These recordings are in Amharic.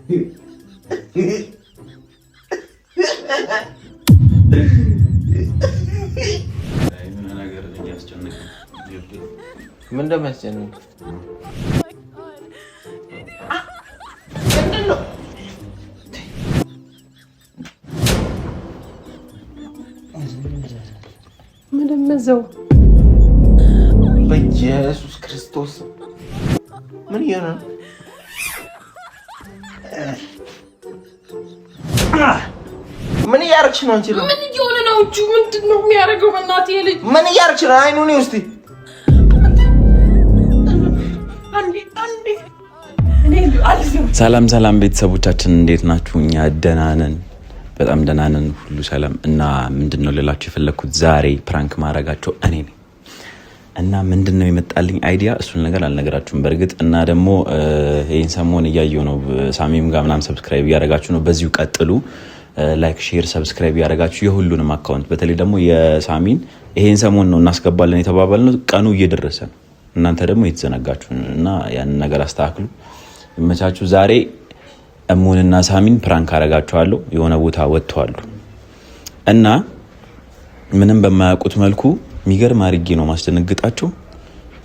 ምን እንደሚያስጨንቅ ምንድነው? በኢየሱስ ክርስቶስ ምን ይሆነ? ምን ያርክሽ ነው? አንቺ ምን ይሆነ ነው? እጁ ምንድነው የሚያደርገው? በእናትህ ልጅ ምን ያርክሽ ነው? አይኑን ይውስቲ ሰላም ሰላም ቤተሰቦቻችን እንዴት ናችሁ? እኛ ደህና ነን፣ በጣም ደህና ነን፣ ሁሉ ሰላም እና ምንድነው ልላችሁ የፈለኩት ዛሬ ፕራንክ ማድረጋቸው እኔ ነኝ እና ምንድነው የመጣልኝ አይዲያ እሱን ነገር አልነገራችሁም በርግጥ እና ደግሞ ይሄን ሰሞን እያየሁ ነው ሳሚም ጋር ምናምን ሰብስክራይብ እያደረጋችሁ ነው። በዚሁ ቀጥሉ። ላይክ ሼር ሰብስክራይብ እያደረጋችሁ የሁሉንም አካውንት በተለይ ደግሞ የሳሚን ይሄን ሰሞን ነው እናስገባለን የተባባልነው ቀኑ እየደረሰ ነው። እናንተ ደግሞ የተዘነጋችሁ እና ያን ነገር አስተካክሉ። ይመቻችሁ። ዛሬ እሙንና ሳሚን ፕራንክ አረጋቸዋለሁ። የሆነ ቦታ ወጥተዋል እና ምንም በማያውቁት መልኩ የሚገርም አድርጌ ነው ማስደነግጣቸው።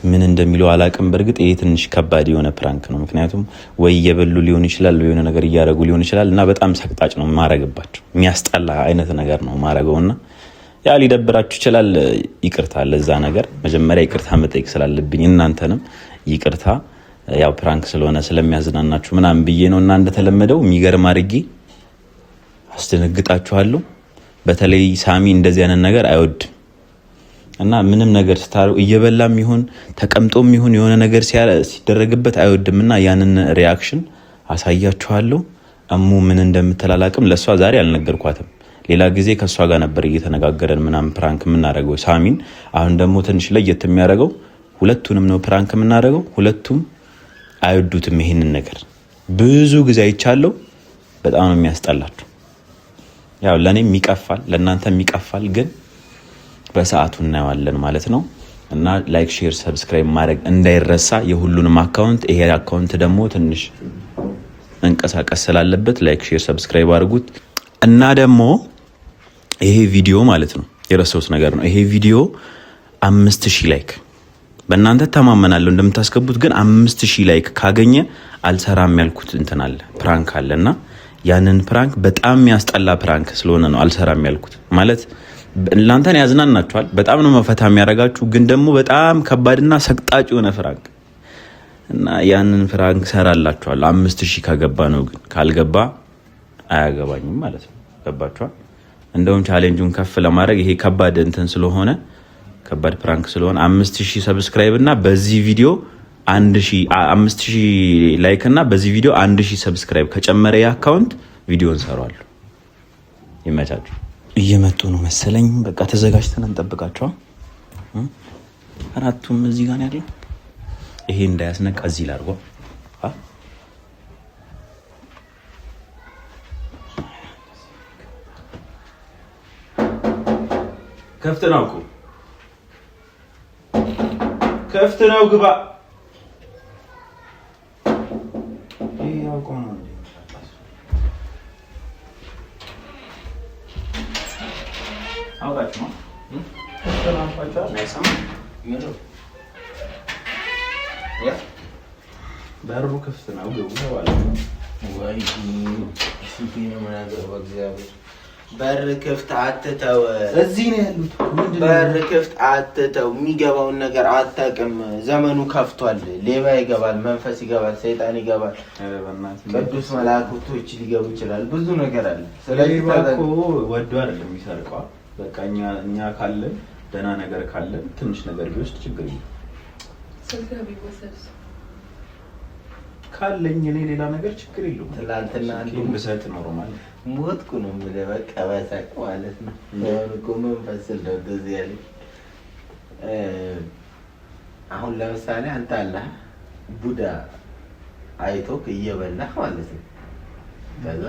ምን እንደሚለው አላቅም። በርግጥ ይሄ ትንሽ ከባድ የሆነ ፕራንክ ነው። ምክንያቱም ወይ እየበሉ ሊሆን ይችላል ወይ የሆነ ነገር እያደረጉ ሊሆን ይችላል እና በጣም ሰቅጣጭ ነው ማረግባቸው። የሚያስጠላ አይነት ነገር ነው ማረገውና ያ ሊደብራችሁ ይችላል። ይቅርታ ለዛ ነገር መጀመሪያ ይቅርታ መጠየቅ ስላለብኝ እናንተንም ይቅርታ። ያው ፕራንክ ስለሆነ ስለሚያዝናናችሁ ምናምን ብዬ ነው እና እንደተለመደው የሚገርም አድርጌ አስደነግጣችኋለሁ። በተለይ ሳሚ እንደዚህ አይነት ነገር አይወድም እና ምንም ነገር ስታረው እየበላም ይሁን ተቀምጦም ይሁን የሆነ ነገር ሲደረግበት አይወድም እና ያንን ሪአክሽን አሳያችኋለሁ። እሙ ምን እንደምትላላቅም ለሷ ዛሬ አልነገርኳትም። ሌላ ጊዜ ከሷ ጋር ነበር እየተነጋገረን ምናምን ፕራንክ የምናደርገው ሳሚን። አሁን ደግሞ ትንሽ ለየት የሚያደርገው ሁለቱንም ነው ፕራንክ የምናደርገው። ሁለቱም አይወዱትም ይሄንን ነገር። ብዙ ጊዜ አይቻለሁ። በጣም ነው የሚያስጠላችሁ። ያው ለኔም ይቀፋል ለእናንተም ይቀፋል፣ ግን በሰዓቱ እናየዋለን ማለት ነው እና ላይክ ሼር ሰብስክራይብ ማድረግ እንዳይረሳ የሁሉንም አካውንት። ይሄ አካውንት ደግሞ ትንሽ እንቀሳቀስ ስላለበት ላይክ ሼር ሰብስክራይብ አድርጉት እና ደግሞ ይሄ ቪዲዮ ማለት ነው የረሳሁት ነገር ነው። ይሄ ቪዲዮ 5000 ላይክ በእናንተ ተማመናለሁ እንደምታስገቡት፣ ግን 5000 ላይክ ካገኘ አልሰራም ያልኩት እንትን አለ ፕራንክ አለና ያንን ፕራንክ በጣም የሚያስጠላ ፕራንክ ስለሆነ ነው አልሰራም ያልኩት። ማለት እናንተን ያዝናናችኋል፣ በጣም ነው መፈታ የሚያረጋችሁ፣ ግን ደግሞ በጣም ከባድና ሰቅጣጭ የሆነ ፍራንክ እና ያንን ፍራንክ ሰራላችኋል 5000 ከገባ ነው። ግን ካልገባ አያገባኝም ማለት ነው። ገባችኋል? እንደውም ቻሌንጁን ከፍ ለማድረግ ይሄ ከባድ እንትን ስለሆነ ከባድ ፕራንክ ስለሆነ 5000 ሰብስክራይብ እና በዚህ ቪዲዮ 5000 ላይክ እና በዚህ ቪዲዮ 1000 ሰብስክራይብ ከጨመረ የአካውንት ቪዲዮ እንሰራዋለን። ይመቻችሁ። እየመጡ ነው መሰለኝ። በቃ ተዘጋጅተን እንጠብቃቸው። አራቱም እዚህ ጋር ነው ያለው። ይሄ እንዳያስነቃ እዚህ ላድርገው። ከፍት ነው እኮ ከፍት ነው ግባ። ይሄው ቆሞ ነው አውቃችሁ ተናፋጫ ናይሳም ይመጣ በሩ ከፍት ነው ግቡ ተባለ። ወይ ሲፒን ምናገር በእግዚአብሔር በር ክፍት አትተው። እዚህ ነው ያሉት። በር ክፍት አትተው። የሚገባውን ነገር አታውቅም። ዘመኑ ከፍቷል። ሌባ ይገባል፣ መንፈስ ይገባል፣ ሰይጣን ይገባል፣ ቅዱስ መላእክቶች ሊገቡ ይችላል። ብዙ ነገር አለ። ስለዚህ እኮ ወዶ አይደለም የሚሰርቀው። በቃ እኛ ካለን ደህና ነገር ካለን ትንሽ ነገር ቢወስድ ችግር የለም። ሰልጋቢ ወሰስ ካለኝ እኔ ሌላ ነገር ችግር የለውም። ትላንትና አንዱ ብሰጥ ኖርማል ሞትኩ ነው የምልህ። በቃ በሳቅ ማለት ነው። እኮ መንፈስ ነው እንደዚህ ያለ። አሁን ለምሳሌ አንተ አለ ቡዳ አይቶክ እየበላህ ማለት ነው። ከዛ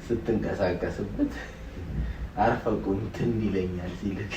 ስትንቀሳቀስበት አርፈቁም ትን ይለኛል ሲልክ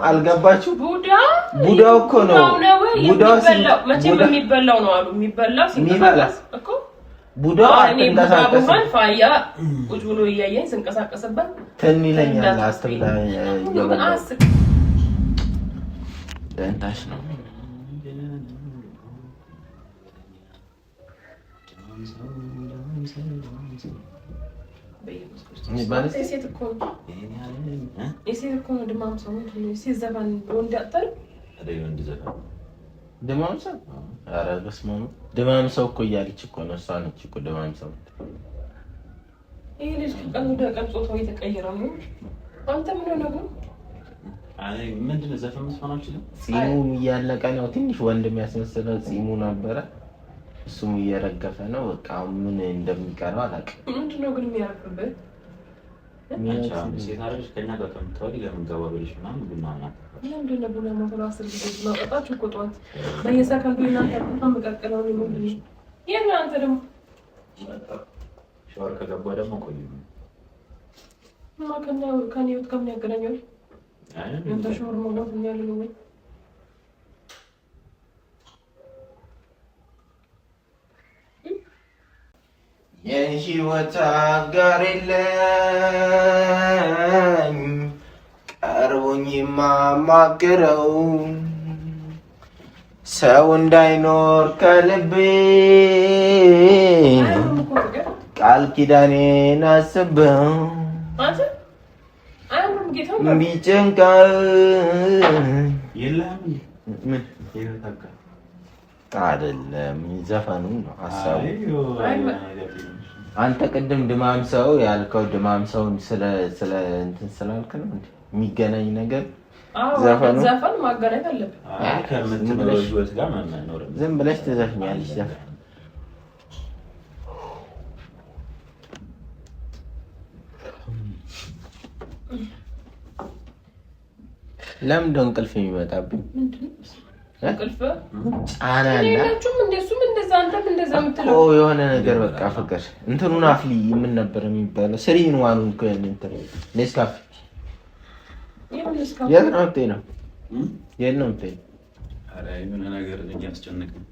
አልገባችሁም? ቡዳው እኮ ነው። ቡዳው መቼም የሚበላው ነው አሉ። የሚበላው ሲንቀሳቀስ እኮ ቡዳው አንቀሳቀስ ፋያ ቁጭ ብሎ እያየኝ ስንቀሳቀስበት ትን ይለኛል። አስተብላ አስቅ ደንታሽ ነው። የሴት እኮ ነው ድማም ሰው የሴት ዘፈን ወንድ ያጣል። ድማም ሰው ኧረ በስመ አብ ድማም ሰው እኮ እያለች እኮ ነው። እሷ ነች እኮ ድማም ሰው። ይሄ ልጅ ቀን ወደ ቀን ጾታው እየተቀየረ ነው። አንተ ምን ሆነህ ነው? አይ ምንድን ነው ዘፈን መስፈን አልችልም። ጺሙ እያለቀ ነው። ትንሽ ወንድም ያስመስለው ጺሙ ነበረ። እሱም እየረገፈ ነው። በቃ ምን እንደሚቀረው አላውቅም። ምንድን ነው ግን የሚያርፍበት? ሴት አረች ከኛ ጋር ከምታወሪ ለምን ገባ ብለሽ ምናምን ቡና ናት። ለምንድን ነው ቡና ማፈላ 10 ጊዜ ማውጣታችሁ እኮ ጠዋት በየሰከንዱ እናንተ በጣም መቀቀለው ነው የሚሉኝ። የት አንተ ደግሞ ሻወር ከገባ ደግሞ ቆይ ከኔ ወጥ ከምን ያገናኛል? አንተ ሻወር መግባት ያለ ነው ወይ? የህይወት አጋር የለኝ ቀርቦኝ የማማክረው ሰው እንዳይኖር ከልቤ ቃል ኪዳኔን አስበው ቢጨንቀኝ አይደለም ዘፈኑ ነው ሐሳቡ። አንተ ቅድም ድማም ሰው ያልከው ድማም ሰውን ስለ እንትን ስላልክ ነው እንዴ የሚገናኝ ነገር? ዘፈን ማገናኘት አለበት። ከምትበለው ህይወት ጋር ማናኖር ዝም ብለሽ ትዘፍኛለሽ ዘፈን። ለምን ደው እንቅልፍ የሚመጣብኝ? እንቅልፍ ጫና ያላችሁም እንደሱም እንደዛ አንተም እንደዛ የምትለው የሆነ ነገር በቃ ፍቅር እንትኑን አፍሊ ምን ነበር የሚባለው? ስሪን ዋኑን እንትን ኔስካፍ የት ነው የምትሄጂው? የት ነው የምትሄጂው? ኧረ የሆነ ነገር እያስጨነቀኝ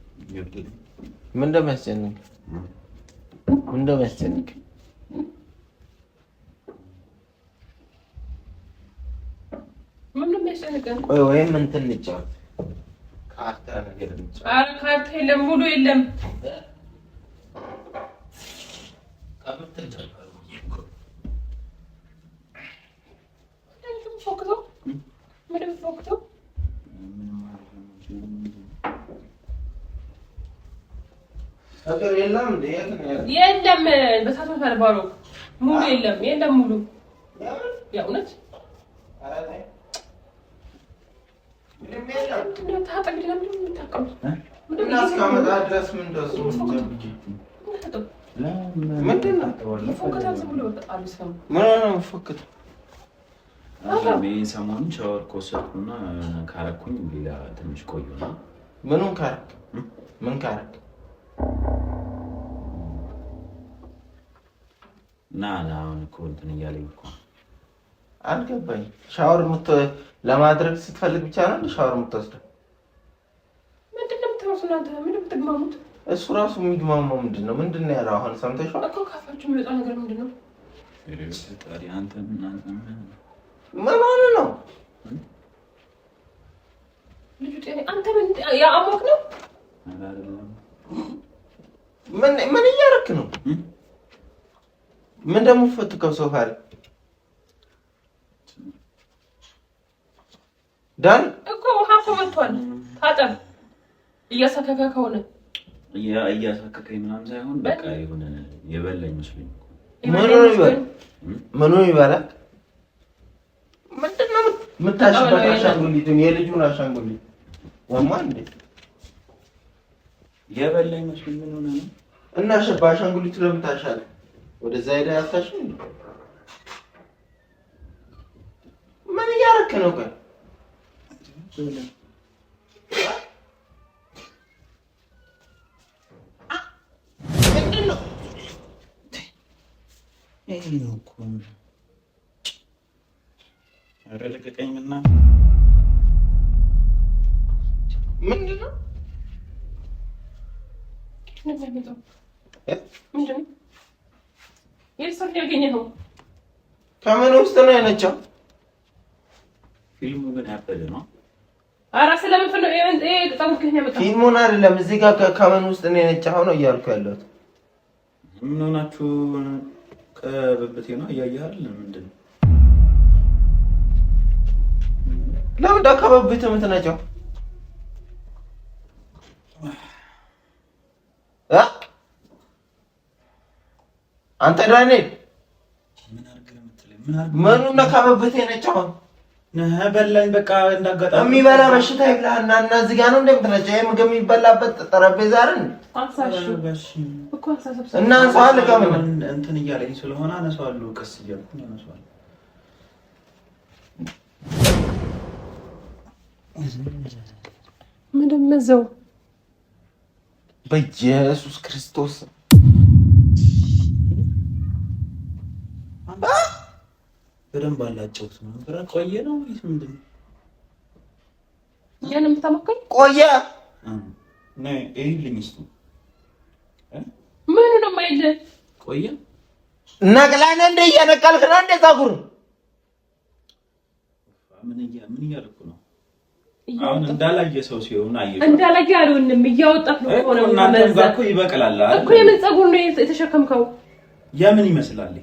ምን እንደሚያስጨንቅ ምን እንደሚያስጨንቀኝ ቆይ ወይም እንትን እንጫወት ካርታ ነገር እንጫወት። ኧረ ካርታ የለም ሙሉ የለም። የለም በሳቱ ተርባሮ ሙሉ የለም ሙሉ የእውነት ሰሞኑን ሻወር ከወሰድኩና ካረኩኝ ሌላ ትንሽ ቆዩና ምኑን ካረክ ምን ካረክ ና አሁን እኮ እንትን እያለኝ እኮ አልገባኝ። ሻወር ለማድረግ ስትፈልግ ብቻ ነው ሻወር የምትወስደው? ምንድን ነው የምትወስደው? እናንተ ምንድን ነው የምትግማሙት? እሱ ራሱ የሚግማማው ምንድን ነው ያለው? አሁን ሰምተሽዋል እኮ ካፋችሁ የሚወጣ ነገር ምንድን ነው? ምን ሆነ ነው ልጁ ጤና አንተ ያ አሞክ ነው? ምን እያደረክ ነው? ምን ደግሞ ፈትከው ሶፋ ላይ ዳን እኮ ውሃ እኮ መጥቷል። ታጠብ እያሳከከ ከሆነ እያሳከከኝ ምናምን ሳይሆን በቃ የሆነ የበላኝ መስሎኝ ምኑ ይበላል? ምንድን ነው የምታሽበት? አሻንጉሊቱን የልጁን አሻንጉሊት ወማ እንዴ የበላኝ መስሎኝ ምን ሆነ ነው? እና በአሻንጉሊቱ ለምን ታሻለህ? ወደዛ ሄዳ ያታሽው እንዴ? ምን እያደረክ ነው? ቆይ ምንድን ነው? ይሄ ነው እኮ ኧረ ልቀቀኝ ምናምን ምንድን ነው? ከምን ውስጥ ነው የነጨው? ፊልሙ ምን ያበደ ነው? ኧረ ስለምን ነው ያመጣው? ፊልሙን አይደለም እዚህ ጋር ከምን ውስጥ ነው የነጨው ነው እያልኩ ያለሁት። ምን ሆናችሁ? ከብብቴ ነው እያየህ አይደል? ምንድን ነው? ለምን ከብብቴ የምትነጨው? አንተ ዳንኤል ምን አድርገህ የምትለኝ? ምኑን ከብብቴ ነጨው? በላኝ በቃ እንዳጋጣሚ የሚበላ በሽታ ይብላና እና እዚህ ጋር ነው እንደምትነጨው? ይሄ ምግብ የሚበላበት ጠረጴዛ አይደል? እና አንሳል ከምን እንትን እያለኝ ስለሆነ አነሳዋለሁ። ቀስ እያልኩኝ አነሳዋለሁ። ምንድነው? በኢየሱስ ክርስቶስ በደንብ አላጨውት ነበር። ቆየ ነው ወይስ ምንድን ነው? ያንም ተመከኝ ቆየ ነይ ይልኝ እስቲ ምን ነው ማይል ቆየ ነቅላነ እንደ እየነቀልክ ነው እንደ ፀጉር ምን እያልኩ ነው? አሁን እንዳላየ ሰው ሲሆን አየሁ እንዳላየ አልሆንም። እያወጣት ነው ሆነ እናንተ እኮ ይበቀላል እኮ የምን ፀጉር ነው የተሸከምከው? የምን ይመስላል?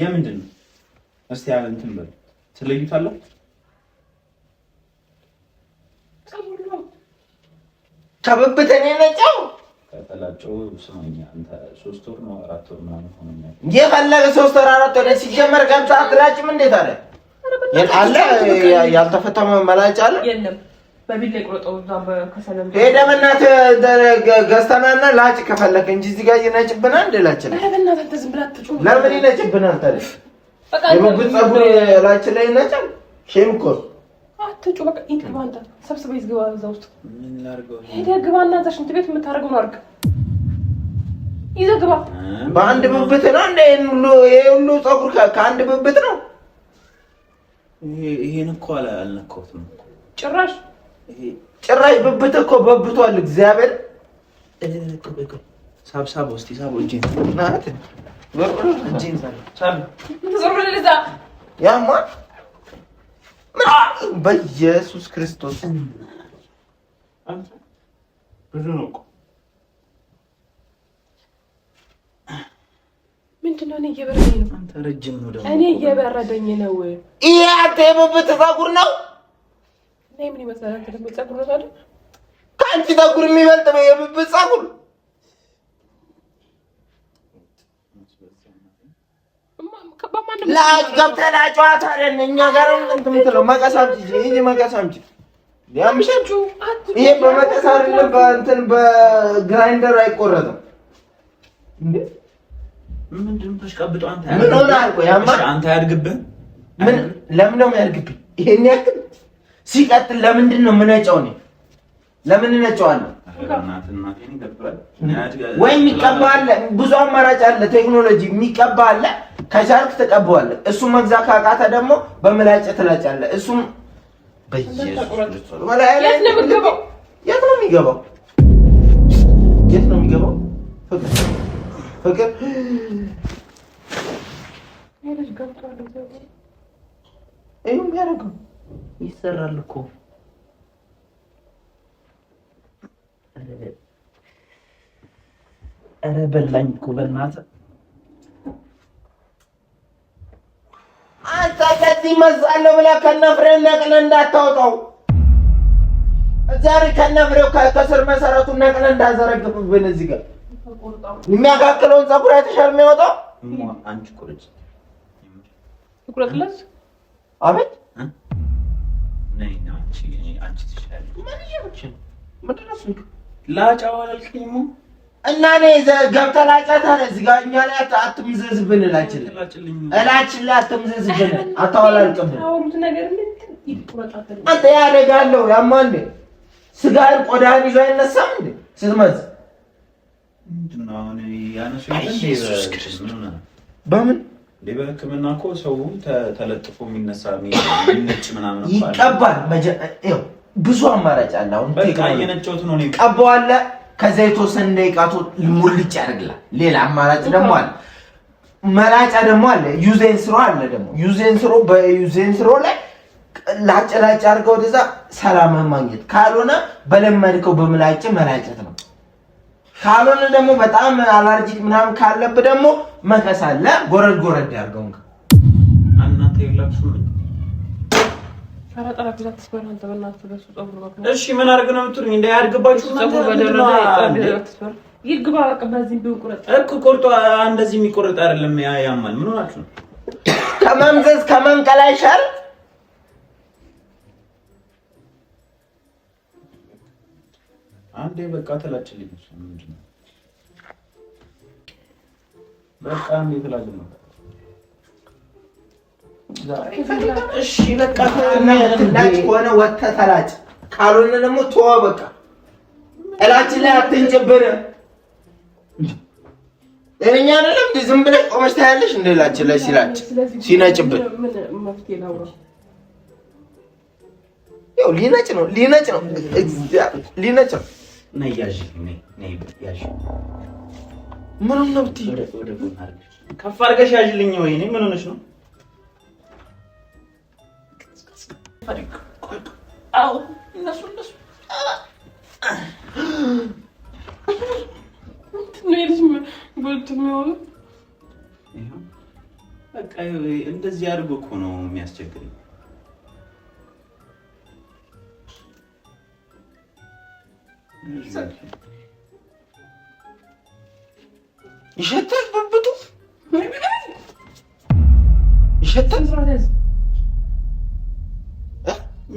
የምንድን ነው? እስቲ ያለ እንትን በል ትለዩታለህ። ፀጉር ነው ከብብት ነው የነጨው። ከተላጨው ስማኛ አንተ 3 ወር ነው 4 ወር ምናምን ሆነኛል። የፈለገ 3 ወር 4 ወር ሲጀመር ገብታ አትላጭም እንዴት አለ? አለ ያልተፈታ መላጫ አለ የለም። በቢል ላይ ቆርጠው ዛም በከሰለም ሄደህ በእናትህ ገዝተናና ላጭ ከፈለክ እንጂ እዚህ ጋር ይነጭብናል እንደላችን። ኧረ በእናትህ አንተ ዝም ብላ አትጩህ። ለምን ይነጭብናል ታዲያ? በቃ የብብት ፀጉር ላችን ላይ ይነጫል። ሼም እኮ አትጩህ። በቃ እንትን ባንተ ሰብስበህ ይዝግባ እዛ ውስጥ ምን ላድርገው? ሄደህ ግባና እዛ ሽንት ቤት የምታደርገው ነው አድርግ። ይዘህ ግባ። በአንድ ብብት ነው እንደ ይሄ ሁሉ ፀጉር ከአንድ ብብት ነው? ይሄን እኮ አልነካሁትም ጭራሽ ብብት እኮ በብቷል። እግዚአብሔር ሳብ ውስጥ ሳብ እጄን ናት እጄን ሳብ ዞር ለዛ ያማ በኢየሱስ ክርስቶስ አንተ ብዙ ነው እኮ ምንድነው? እኔ እየበረደኝ ነው። አንተ ረጅም ነው ደግሞ እኔ እየበረደኝ ነው። ይሄ አንተ የብብት ፀጉር ነው? እኔ ምን ይመስላል? አንተ ደግሞ ፀጉር ነው አይደል? ከአንቺ ፀጉር የሚበልጥ ነው የብብት ፀጉር። ላጭ ገብተህ ጨዋታ አይደል? እኛ ጋር እንትን የምትለው መቀስ አምጪ። ይሄ መቀስ አምጪ። ያምሻችሁ ይሄ በመቀስ አይደለም በእንትን በግራይንደር አይቆረጥም እንዴ? ምንድነው ተሽቀብጦ? አንተ ምን ሆነሃል? ቆይ አንተ ያድግብህ። ምን ለምን ነው የሚያድግብኝ? ይሄን ያክል ሲቀጥል ለምንድን ነው የምነጨው? እኔ ለምን እነጨዋለሁ? ወይ የሚቀባ አለ፣ ብዙ አማራጭ አለ። ቴክኖሎጂ የሚቀባ አለ። ከቻልክ ተቀባዋለህ። እሱም መግዛት ካቃተ ደግሞ በምላጭ ትላጫለህ። እሱም በኢየሱስ ክርስቶስ ወላ የት ነው የሚገባው? የት ነው የሚገባው? የት ነው የሚገባው? ፍቅር ይሄ ገብቷል። ይሄም ያደርገው ይሰራል እኮ ኧረ በላኝ እኮ በእናትህ። አንተ ከዚህ መዛለሁ ብለህ ከነ ፍሬን ነቅለህ እንዳታወጣው። ዛሬ ከነፍሬው ከስር መሰረቱ ነቅለን እንዳዘረግፍብን እዚህ ጋር የሚያካክለውን ፀጉር አይተሻል የሚወጣው አንቺ ቁርጭ ቁርጥለስ አቤት ነይ አንቺ ትሻለሽ ምንድን ነው እሱ ላጫው አላልከኝም እና ነይ ገብተህ ላጫታለህ እዚህ ጋር እኛ ላይ አትምዘዝብን እላችን ላይ አትምዘዝብን አታወላልቅብን አንተ ያደጋለሁ ያማል ስጋን ቆዳን ይዞ አይነሳም እንዴ ስትመዝ ምንድነው አሁን ያነሱ በምን በሕክምና እኮ ሰው ተለጥፎ የሚነሳ የሚነጭ ምናምን እኮ ይቀባል ብዙ አማራጭ አለ አሁን በቃ የነጨውት ነው ቀባዋለህ ከዛ የተወሰነ ደቂቃቶ ሙልጭ ያደርግላል ሌላ አማራጭ ደግሞ አለ መላጫ ደግሞ አለ ዩዜንስሮ አለ ደግሞ በዩዜንስሮ ላይ ላጭ አድርገው ወደዛ ሰላም ማግኘት ካልሆነ በለመድከው በምላጭ መላጨት ነው ካልሆነ ደግሞ በጣም አለርጂክ ምናምን ካለብህ ደግሞ መቀስ አለ ጎረድ ያርገው እናንተ ይላችሁ ፈራጣራ ብዛት ተስበራ አንተ በእናትህ በሱ ጸጉር ባክ እሺ ምን አድርግ ነው የምትሉኝ እንዳያድግባችሁ ጸጉር በደረደ ተስበራ ይግባ በዚህ ቢቆረጥ እኮ ቆርጦ እንደዚህ የሚቆረጥ አይደለም ያማል ምን ሆናችሁ ነው ከመምዘዝ ከመንቀል አይሻል አንዴ በቃ ተላጭልኝ ምንድነው በቃ አንዴ ተላጭልኝ እሺ በቃ ተላጭ ሆነ ወጥተህ ተላጭ ካልሆነ ደግሞ ተወው በቃ እላችን ላይ አትንጭብን እኛ አይደለም ዝም ብለሽ ቆመሽ ታያለሽ እንደ እላችን ላይ ሲነጭብን ያው ሊነጭ ነው ነይ ያዥ ምን ነው ብትይ ከፍ አድርገሽ ያዥልኝ ወይ እኔ ምን ሆነሽ ነው አው እነሱ በቃ እንደዚህ አድርጎ እኮ ነው የሚያስቸግረኝ ይሸታል ብብቱ ይሸታል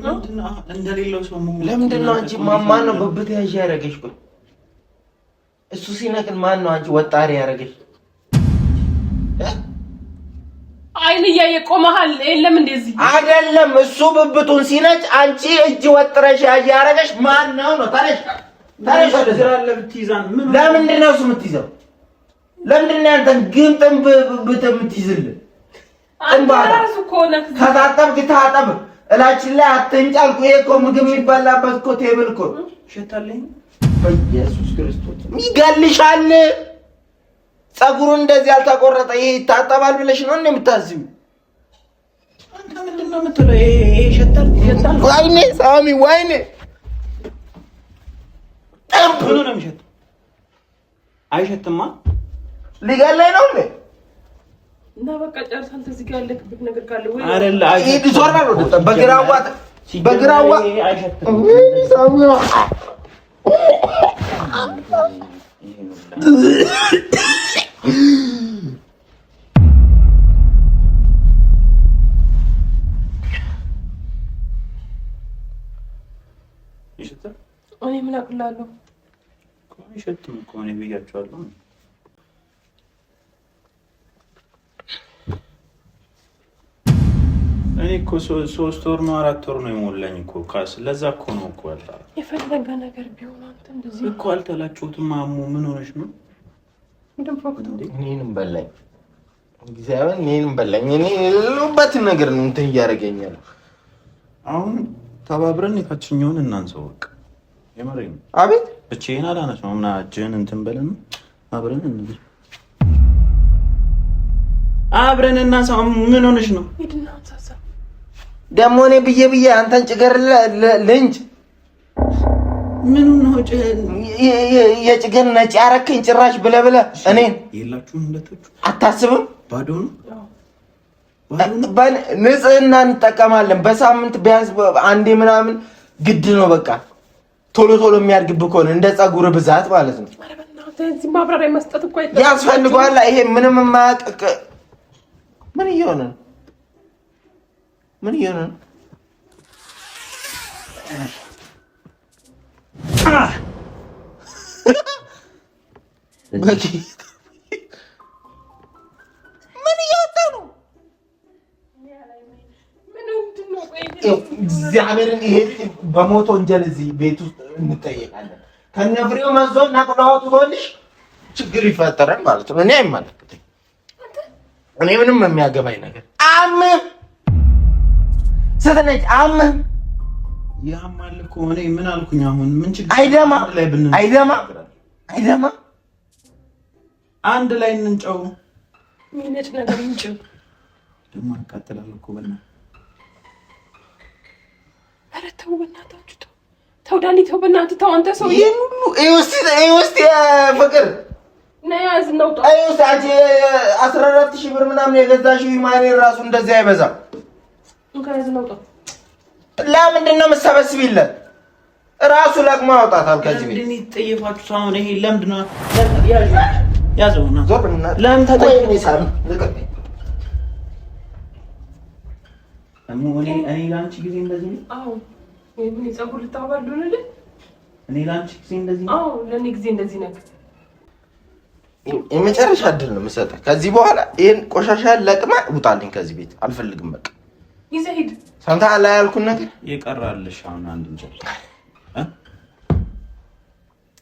ምንድነው እንደሌለው ሰው ለምንድን ነው አንቺ ማን ነው ብብት ያዥ ያደረገሽ ቆይ እሱ ሲነቅል ማን ነው አንቺ ወጣሪ ያደረገሽ አይን እያየ ቆመሃል የለም እንደዚህ አይደለም እሱ ብብቱን ሲነጭ አንቺ እጅ ወጥረሽ ያዥ ያደረገሽ ማን ነው ታረሽ ዝራለ ብትይዛን ምን ለምንድን ነው እሱ የምትይዘው ለምንድን ነው አንተን ግምጥም ብብት የምትይዝልህ አንተራሱ ኮነ ከታጠብክ ታጠብ እላችን ላይ አትንጫልኩ ይሄ እኮ ምግብ የሚበላበት እኮ ቴብል እኮ ሸታለኝ በኢየሱስ ክርስቶስ ይገልሻል ጸጉሩን እንደዚህ ያልተቆረጠ ይሄ ይታጠባል ብለሽ ነው እንደምታዝዩ አንተ ምንድነው የምትለው ይሄ ሸታል ወይኔ ሳሚ ወይኔ ምን ነው የሚሸት አይሸትማ ሊገለኝ ነው እንዴ እና በቃ ጨርሳ አንተ እዚህ ጋር ያለክበት ነገር ካለ ወይ አይደለ አይደል ዞርና ነው በግራዋ አይሸትም ሳሚ ይሸታል እኔ ምን አቅላለሁ አይሸትም እኮ እኔ ብያቸዋለሁ እኔ እኮ 3 ወር ነው 4 ወር ነው የሞላኝ እኮ ለዛ እኮ ነው እኮ አላ የፈለገ ነገር ቢሆን አንተ እንደዚህ እኮ አልተላችሁትም ማሙ ምን ሆነሽ ነው እኔንም በላኝ እግዚአብሔር እኔንም በላኝ እኔ ልውበት ነገር ነው እንትን እያደረገኛል አሁን ተባብረን የታችኛውን እናንሰው በቃ የመረኝ አቤት ብቻዬን አላነሳውም እና እጅህን እንትን በለን አብረን እንብይ አብረን እናንሳው ምን ሆነሽ ነው ሂድና አንሳሳ ደግሞ እኔ ብዬ አንተን ጭገር ልንጭ ምን ነው የጭገር ነጭ ያረከኝ ጭራሽ ብለ እኔን የላችሁም እንደተቹ አታስብም ባዶ ነው ንጽህና እንጠቀማለን በሳምንት ቢያንስ አንዴ ምናምን ግድ ነው በቃ ቶሎ ቶሎ የሚያድግብህ ከሆነ እንደ ፀጉር ብዛት ማለት ነው። ኧረ በእናትህ እዚህ ማብራሪያ መስጠት እኮ ያስፈልገዋል። ይሄ ምንም የማያውቅ ምን እየሆነ ነው? ምን እየሆነ ነው? ምን እያወጣ ነው? እግዚአብሔርን ይሄ በሞት ወንጀል እዚህ ቤት ውስጥ እንጠየቃለን። ከነፍሬው መዞ ናቁላውቱ ሆልሽ ችግር ይፈጠራል ማለት ነው። እኔ አይመለከተኝ። እኔ ምንም የሚያገባኝ ነገር ስትነጭ ያማል እኮ እኔ ምን አልኩኝ? አሁን ምን ችግር አይደማ አንድ ላይ እንንጨው። ምንጭ ነገር እንጭው ደማ አቃጥላለሁ እኮ በእናትህ። ኧረ ተው በእናታችሁ ተው ዳኒ ተው በእናትህ ተው። አንተ ሰው ይሄን ሁሉ እዩስቲ ፍቅር ነያዝ ነው ጣ እዩስቲ አንቺ 14000 ብር ምናምን የገዛሽው ማኔ ራሱ እንደዚህ አይበዛም። እንከያዝ ነው ጣ ለምንድን ነው የምትሰበስቢለት? ራሱ ለቅሞ ያወጣታል ከዚህ ቤት። ለምንድን ይጠየፋችሁ? አሁን ይሄ ለምንድን ነው ያዘውና ዞርና ለምን ተጠየፈ? እኔ ላንቺ ጊዜ እንደዚህ ነው? አዎ ምን ፀጉር ልታባሉልኝ? እኔ ላንቺ ጊዜ እንደዚህ ነው? አዎ ለኔ ጊዜ እንደዚህ ነው። የመጨረሻ እድል ነው የምሰጠህ። ከዚህ በኋላ ይሄን ቆሻሻ ለቅማ ውጣልኝ ከዚህ ቤት አልፈልግም። በቃ ይዘህ ሂድ። ሰምተሃል ያልኩን ነገር ይቀራልሽ። አሁን አንድ እንጀራ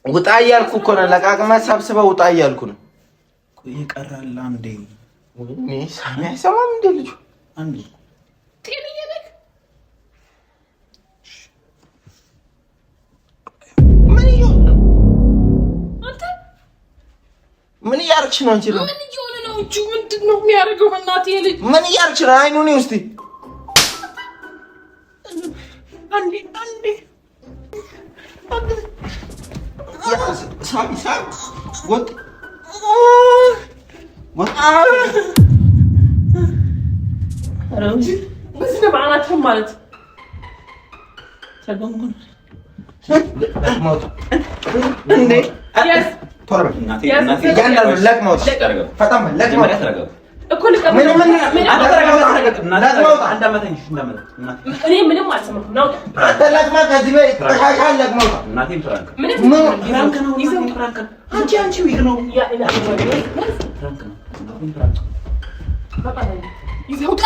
ውጣ እያልኩ እኮ ነው። ለቃቅማ ሰብስበው ውጣ እያልኩ ነው። ይቀራል አንዴ። እኔ ሳሚ አይሰማም እንደ ልጁ አንዴ ጤነኛ ነህ? ምን እየሆነ ነው? አንተ ምን እያደረግሽ ነው? አንቺ ነው ምን እየሆነ ነው? እጁ ምንድን ነው የሚያደርገው? በእናትህ ልጅ ምን እያደረግሽ ነው? አይኑን ውስጥ አንዴ ሳሚ ወጥ በዚህ ነው በአናትህም ማለት እንዴ እኮ እኔ ምንም አልሰማሁም ነው። ለቅማ ከዚህ ቤት ቆሻሻን ለቅመው አንቺ ዊግ ነው ይዘውጣ